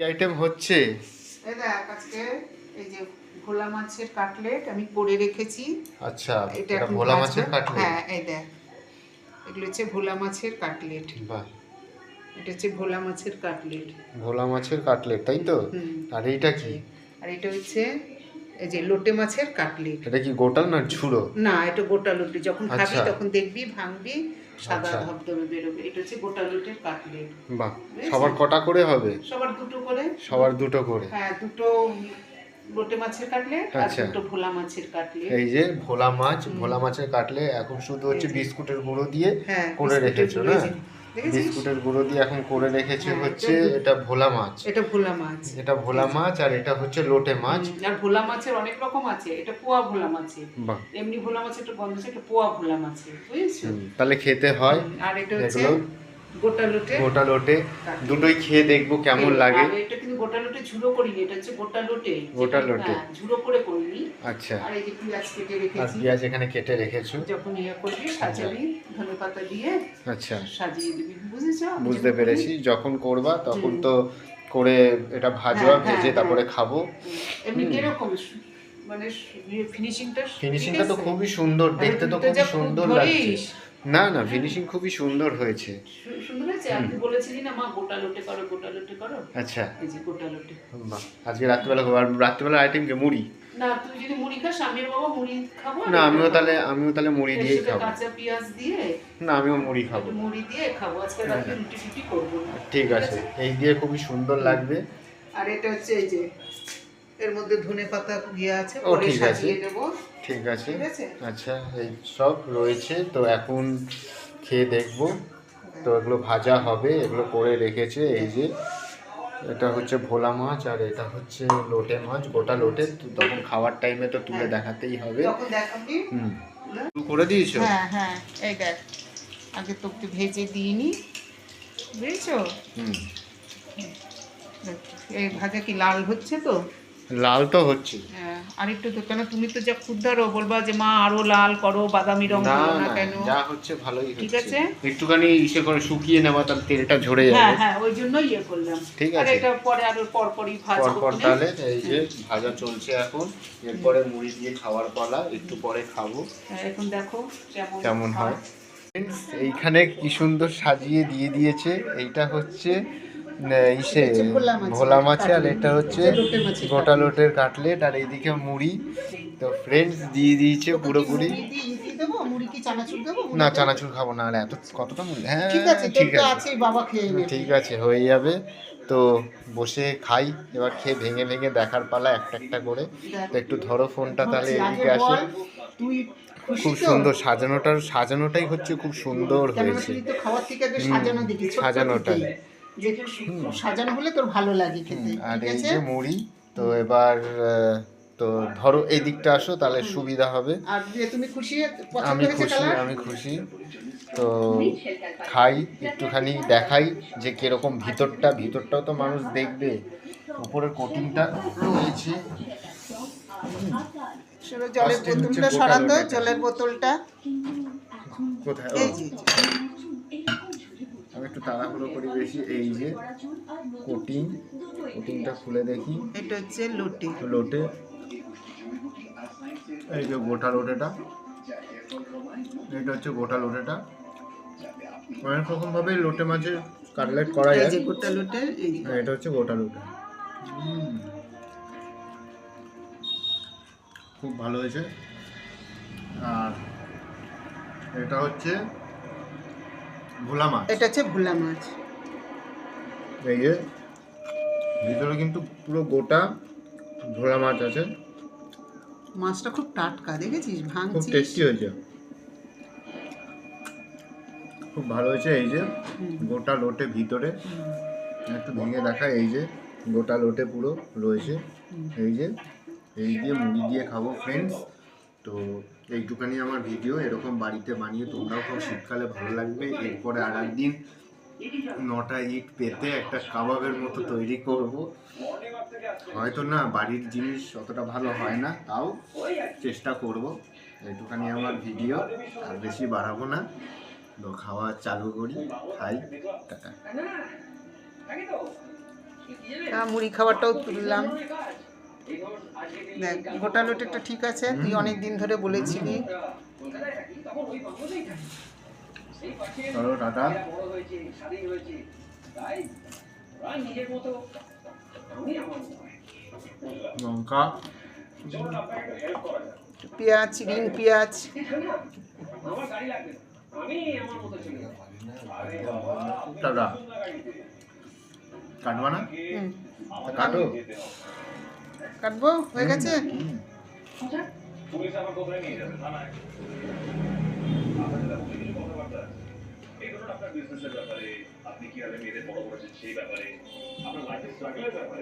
Item হচ্ছে এই দেখ আজকে এই যে ভোলা মাছের কাটলেট আমি করে রেখেছি। আচ্ছা, এটা এটা এখন ভোলা ভাজবো। মাছের কাটলেট। হ্যাঁ এই দেখ, এগুলো হচ্ছে ভোলা মাছের কাটলেট। বাহ, এটা হচ্ছে ভোলা মাছের কাটলেট। ভোলা মাছের কাটলেট তাই তো? হুম। আর এইটা কি? আর এটা হচ্ছে এই যে লোটে মাছের কাটলেট। এটা কি গোটা না ঝুড়ো? না, এটা গোটা লোটে, যখন খাবি আচ্ছা তখন দেখবি ভাঙবি সাদা আচ্ছা, ধবধবে বেরোবে। এটা হচ্ছে গোটা লোটের কাটলেট। বাহ। বুঝেছিস? সবার কটা করে হবে? সবার দুটো করে। সবার দুটো করে। হ্যাঁ, দুটো লোটে মাছের কাটলেট আর আচ্ছা, দুটো ভোলা মাছের কাটলেট। এই যে ভোলা মাছ, ভোলা মাছের কাটলেট এখন শুধু হচ্ছে এই যে। বিস্কুটের গুঁড়ো দিয়ে হ্যাঁ, করে বিস্কুটের রেখেছো গুঁড়ো, না? এই যে। দেখেছিস? বিস্কুটের গুঁড়ো দিয়ে এখন করে রেখেছে হ্যাঁ, হচ্ছে এটা ভোলা মাছ। এটা ভোলা মাছ। এটা ভোলা মাছ আর এটা হচ্ছে লোটে মাছ। আর ভোলা মাছের অনেক রকম আছে। এটা পোয়া ভোলা মাছের। বাহ, এমনি ভোলা মাছের একটা গন্ধ আছে, এটা পোয়া ভোলা মাছের। বুঝেছো? তাহলে খেতে হয়। আর এটা হচ্ছে এগুলো গোটা লোটে। গোটা লোটে দুটোই খেয়ে দেখবো কেমন লাগে। আর এটা কিন্তু গোটা লোটে ঝুড়ো করিনি, এটা হচ্ছে গোটা লোটে। গোটা লোটে। হ্যাঁ, ঝুড়ো করে করিনি। আচ্ছা, আর এই যে পেঁয়াজ কেটে আর রেখেছি। পেঁয়াজ এখানে কেটে রেখেছো। যখন ইয়ে করবি সাজাবি ধনেপাতা দিয়ে আচ্ছা, সাজিয়ে দিবি। বুঝেছো? বুঝতে পেরেছি। যখন করবা তখন তো করে এটা ভাজবা, ভেজে তারপরে খাবো। এমনি কিরকম মানে ফিনিশিংটা? ফিনিশিংটা তো খুবই সুন্দর, দেখতে তো খুবই সুন্দর লাগছে। না না, ফিনিশিং খুবই সুন্দর হয়েছে। সুন্দর হয়েছে। আপনি বলেছিলি না মা গোটা লোটে করো, গোটা লোটে করো। আচ্ছা, এই যে গোটা লোটে। বাহ। আজকে রাত্রিবেলা খাবো। আর রাত্রিবেলা আইটেম কি? মুড়ি? না, তুই যদি মুড়ি খাস, আমির বাবা মুড়ি খাবো। না, আমিও তাহলে মুড়ি দিয়েই খাবো। কাঁচা পেঁয়াজ দিয়ে। না, আমিও মুড়ি খাবো। মুড়ি দিয়ে খাবো আজকে রাতে, রুটি টুটি করবো না। ঠিক আছে, এই দিয়ে খুবই সুন্দর লাগবে। আর এটা হচ্ছে এই যে এর মধ্যে ধনেপাতা ইয়ে আছে, ও পরে ঠিক আছে, সাজিয়ে দেব। ঠিক আছে। ঠিক আছে। আচ্ছা, এই সব রয়েছে তো এখন খেয়ে দেখবো। তো এগুলো ভাজা হবে, এগুলো করে রেখেছে। এই যে এটা হচ্ছে ভোলা মাছ আর এটা হচ্ছে লোটে মাছ, গোটা লোটে। তো তখন খাওয়ার টাইমে তো তুলে দেখাতেই হবে। তখন দেখাবি। হুম, শুরু করে দিয়েছো? হ্যাঁ হ্যাঁ, এই দেখ, আগে তোকে ভেজে দিইনি। বুঝেছো? হুম, এই ভাজা কি লাল হচ্ছে তো? লাল তো হচ্ছে। আর একটু তো, কেন তুমি তো যা ক্ষুদ্রও বলবা যে মা আরো লাল করো, বাদামি রং না করো না না, কেন? যা হচ্ছে ভালোই ঠিক হচ্ছে। আছে। একটুখানি ইসে করে শুকিয়ে নেওয়া, তাহলে তেলটা ঝরে হ্যাঁ যাবে। হ্যাঁ, ওই জন্যই ইয়ে করলাম। ঠিক আর আছে। এটা পরে আরো পরপরই ভাজবো। পরপর তাহলে এই যে ভাজা চলছে এখন। এরপরে মুড়ি দিয়ে খাওয়ার পালা, একটু পরে খাবো। এখন দেখো কেমন হয়। এইখানে কি সুন্দর সাজিয়ে দিয়ে দিয়েছে। এইটা হচ্ছে ইসে ভোলা মাছে আর এটা হচ্ছে গোটা লোটের কাটলেট আর এইদিকে মুড়ি। তো ফ্রেন্ডস দিয়ে দিয়েছে পুরোপুরি। না, চানাচুর খাবো না। আর এত কতটা মুড়ি? হ্যাঁ ঠিক আছে, বাবা খেয়ে নেবে। ঠিক আছে, হয়ে যাবে। তো বসে খাই এবার। খেয়ে ভেঙে ভেঙে দেখার পালা একটা একটা করে। তো একটু ধরো ফোনটা, তাহলে এদিকে আসে। তুই খুব সুন্দর সাজানোটাই হচ্ছে খুব সুন্দর হয়েছে। সাজানোটাই। সাজানো হলে তোর ভালো লাগে খেতে। আর এই যে মুড়ি। তো এবার তো ধরো এই দিকটা আসো, তাহলে সুবিধা হবে। আর তুমি খুশি? আমি খুশি। তো খাই, একটুখানি দেখাই যে কিরকম ভিতরটাও তো মানুষ দেখবে। উপরের কোটিংটা রয়েছে। জলের বোতলটা সরাতো, জলের বোতলটা কোথায়? আমি একটু তাড়াহুড়ো করি বেশি। এই যে কোটিংটা খুলে দেখি। এটা হচ্ছে লোটে। এই যে গোটা লোটেটা, এটা হচ্ছে গোটা লোটেটা। অনেক রকম ভাবে লোটে মাছের কাটলেট করা যায়। গোটা লোটে, এটা হচ্ছে গোটা লোটে। খুব ভালো হয়েছে। আর এটা হচ্ছে ভোলা মাছ। এটা হচ্ছে ভোলা মাছ। এই যে ভিতরে কিন্তু পুরো গোটা ভোলা মাছ আছে। মাছটা খুব টাটকা, দেখেছিস? খুব টেস্টি হয়েছে, খুব ভালো হয়েছে। এই যে গোটা লোটে ভিতরে, একটু ভেঙে দেখা। এই যে গোটা লোটে পুরো রয়েছে। এই যে এই দিয়ে মুড়ি দিয়ে খাবো ফ্রেন্ডস। তো এইটুখানি আমার ভিডিও। এরকম বাড়িতে বানিয়ে তোমরাও খুব শীতকালে ভালো লাগবে। এরপরে আর একদিন 9টা ইট পেতে একটা কাবাবের মতো তৈরি করব। হয়তো না, বাড়ির জিনিস অতটা ভালো হয় না, তাও চেষ্টা করব। এইটুখানি আমার ভিডিও, আর বেশি বাড়াবো না। তো খাওয়া চালু করি, খাই, টাটা। মুড়ি খাবারটাও তুললাম। দেখ গোটা লোটেরটা ঠিক আছে, তুই অনেক দিন ধরে বলেছিলি। চলো টাটা। লঙ্কা, পেঁয়াজ, রিং পেঁয়াজ। টাটা। কাটবা না? হুম, কাটো। কাটবো, হয়ে গেছে। পুলিশ আমার কোথায় নিয়ে যাবে থানায় এই ধরুন আপনার বিজনেসের ব্যাপারে আপনি কিভাবে মেয়েদের বড় করেছেন সেই ব্যাপারে আপনার লাইফের স্ট্রাগলের ব্যাপারে